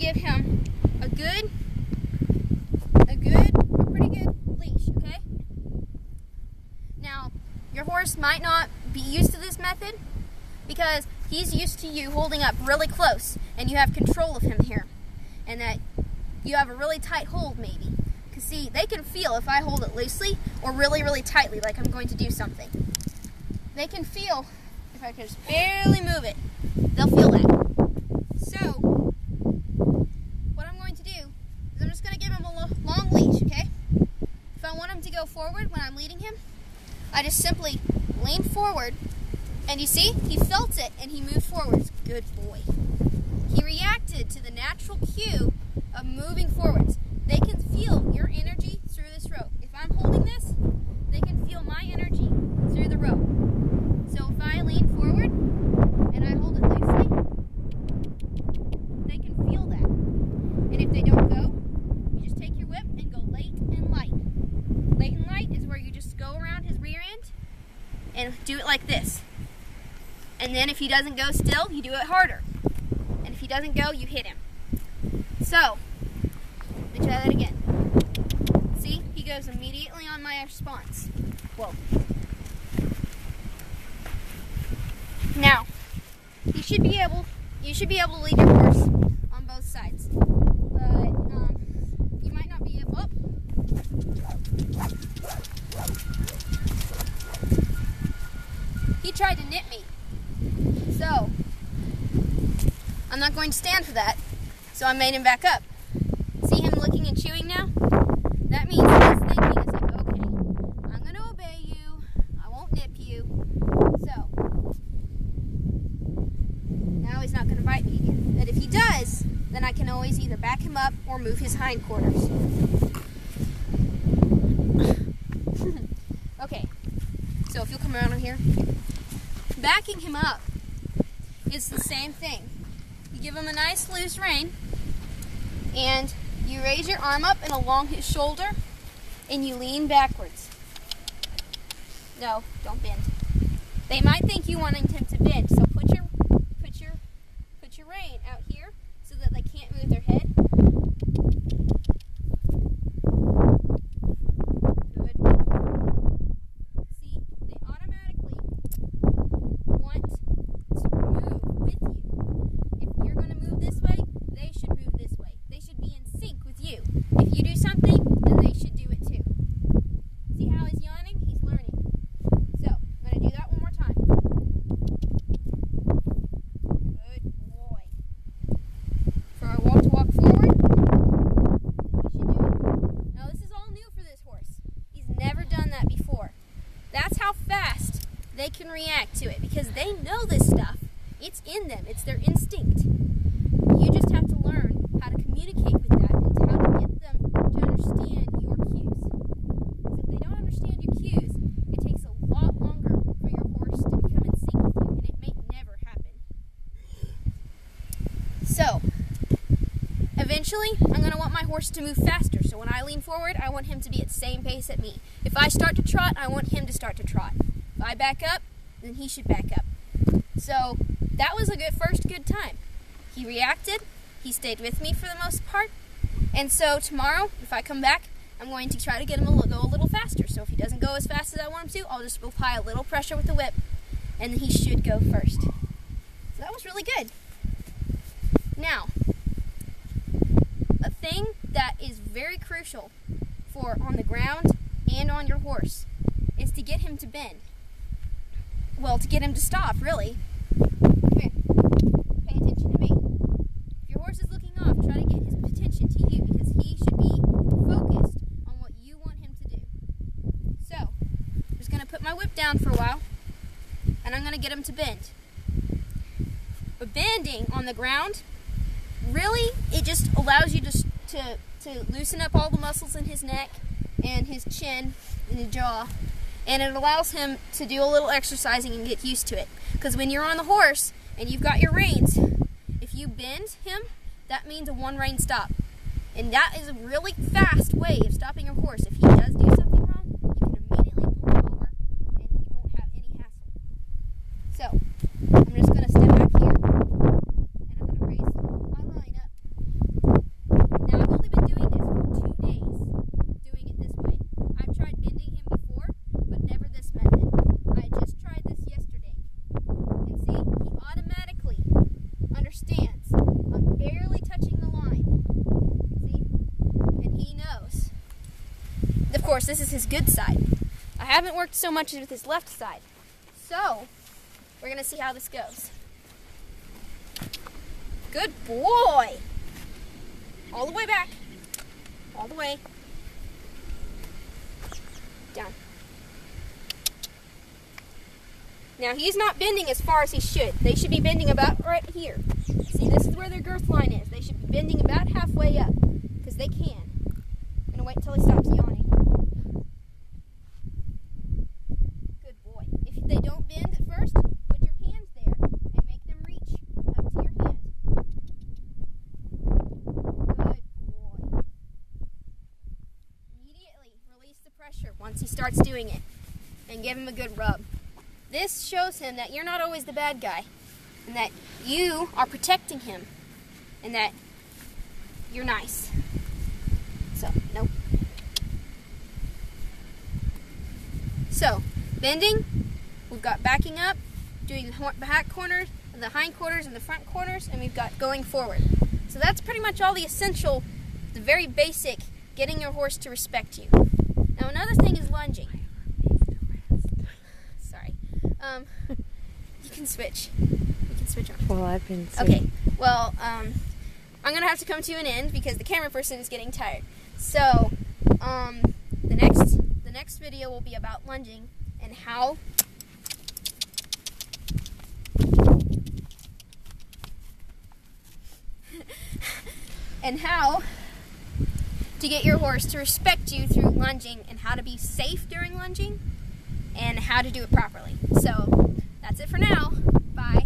give him a pretty good leash, okay? Now, your horse might not be used to this method because he's used to you holding up really close and you have control of him here, and that you have a really tight hold maybe. Because see, they can feel if I hold it loosely or really, really tightly, like I'm going to do something. They can feel if I can just barely move it. They'll feel that. So, what I'm going to do is I'm just going to give him a long leash, okay? If I want him to go forward when I'm leading him, I just simply lean forward, and you see, he felt it and he moved forwards. Good boy. He reacted to the natural cue of moving forwards. They can feel your energy through this rope. If I'm holding this, they can feel my energy through the rope. So if I lean forward and I hold it loosely, they can feel that. And if they don't go, you just take your whip and go late and light. Late and light is where you just go around his rear end and do it like this. And then if he doesn't go still, you do it harder. And if he doesn't go, you hit him. So, let me try that again. See, he goes immediately on my response. Whoa. Now, you should be able to lead your horse on both sides. But you might not be able. Oh. He tried to nip me. So, I'm not going to stand for that. So I made him back up. See him licking and chewing now? That means he's thinking, it's like, okay, I'm going to obey you. I won't nip you. So, now he's not going to bite me again. But if he does, then I can always either back him up or move his hindquarters. Okay, so if you'll come around here. Backing him up is the same thing. You give him a nice loose rein, and you raise your arm up and along his shoulder, and you lean backwards. No, don't bend. They might think you want him to bend, so put your rein out here so that they can't move their head. Good. See, they automatically want to move with you. If you're going to move this way, they should move this way. They should be in sync with you. If you do something, then they should do it too. See how he's yawning? He's learning. So, I'm going to do that one more time. Good boy. For our walk to walk forward, you should do it. Now, this is all new for this horse. He's never done that before. That's how fast they can react to it, because they know this stuff. It's in them. It's their instinct. You just have to learn how to communicate with that and how to get them to understand your cues. Because if they don't understand your cues, it takes a lot longer for your horse to become in sync with you, and it may never happen. So, eventually, I'm going to want my horse to move faster. So when I lean forward, I want him to be at the same pace at me. If I start to trot, I want him to start to trot. If I back up, then he should back up. So, that was a first good time. He reacted, he stayed with me for the most part, and so tomorrow, if I come back, I'm going to try to get him to go a little faster. So if he doesn't go as fast as I want him to, I'll just apply a little pressure with the whip, and he should go first. So that was really good. Now, a thing that is very crucial for on the ground and on your horse is to get him to bend. Well, to get him to stop, really. Come here. Pay attention to me. If your horse is looking off, try to get his attention to you, because he should be focused on what you want him to do. So, I'm just going to put my whip down for a while, and I'm going to get him to bend. But bending on the ground, really, it just allows you to loosen up all the muscles in his neck and his chin and his jaw. And it allows him to do a little exercising and get used to it. Because when you're on the horse and you've got your reins, if you bend him, that means a one-rein stop. And that is a really fast way of stopping your horse. If he does do something wrong, you can immediately pull him over and he won't have any hassle. So, I'm just going to step back here and I'm going to raise my line up course, this is his good side. I haven't worked so much with his left side. So, we're going to see how this goes. Good boy. All the way back. All the way. Down. Now, he's not bending as far as he should. They should be bending about right here. See, this is where their girth line is. They should be bending about halfway up, because they can. I'm going to wait until he stops yawning. Good boy. If they don't bend at first, put your hands there and make them reach up to your hand. Good boy. Immediately release the pressure once he starts doing it, and give him a good rub. This shows him that you're not always the bad guy, and that you are protecting him, and that you're nice. So, nope. So, bending, we've got backing up, doing the back corners, and the hind quarters, and the front corners, and we've got going forward. So that's pretty much all the essential, the very basic, getting your horse to respect you. Now another thing is lunging. Sorry. You can switch. You can switch on. Well, I've been Okay. Well, I'm gonna have to come to an end because the camera person is getting tired. So, the next video will be about lunging and how to get your horse to respect you through lunging, and how to be safe during lunging, and how to do it properly. So, that's it for now. Bye.